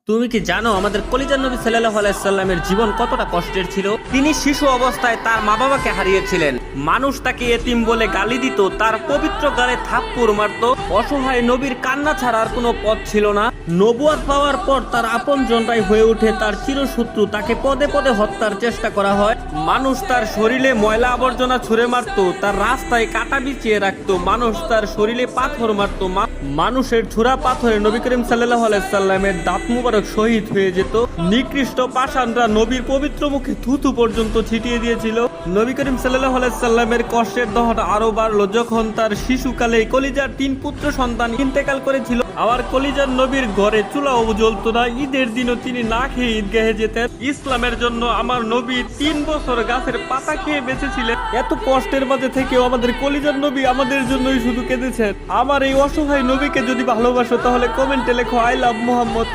তুমি কি জানো আমাদের কলিজার নবী সাল্লাল্লাহু আলাইহি সাল্লামের জীবন কতটা কষ্টের ছিল? তিনি শিশু অবস্থায় তার মা বাবাকে হারিয়েছিলেন। মানুষ তাকে এতিম বলে গালি দিত, তার পবিত্র গালে থাপ্পড় মারত। অসহায় নবীর কান্না ছাড়া আর কোনো পথ ছিল না। নবুয়ত পাওয়ার পর তার আপনজনরাই হয়ে ওঠে তার চিরশত্রু। তাকে পদে পদে হত্যার চেষ্টা করা হয়। মানুষ তার শরীরে ময়লা আবর্জনা ছুঁড়ে মারত, তার রাস্তায় কাটা বিছিয়ে রাখতো। মানুষ তার শরীরে পাথর মারত। মানুষের ছোড়া পাথরে নবী করিম সাল্লাল্লাহু আলাইহি সাল্লামের দাঁত মুবারক শহীদ হয়ে যেত। নিকৃষ্ট পাষাণরা নবীর পবিত্র মুখে থুথু পর্যন্ত ছিটিয়ে দিয়েছিল। নবী করিম সাল্লাল্লাহু আলাইহি সাল্লামের কষ্টের দহন আরো বাড়লো যখন তার শিশুকালে কলিজার 3 পুত্র সন্তান ইন্তেকাল করেছিল। আবার কলিজার নবীর ঘরে চুলাও জ্বলতো না। ঈদের দিনও তিনি না খেয়ে ঈদগাহে যেতেন। ইসলামের জন্য আমার নবী 3 বছর গাছের পাতা খেয়ে বেঁচেছিলেন। এত কষ্টের মাঝে থেকেও আমাদের কলিজার নবী আমাদের জন্যই শুধু কেঁদেছেন। আমার এই অসহায় নবীকে যদি ভালোবাসো তাহলে কমেন্টে লেখো আই লাভ মুহাম্মদ।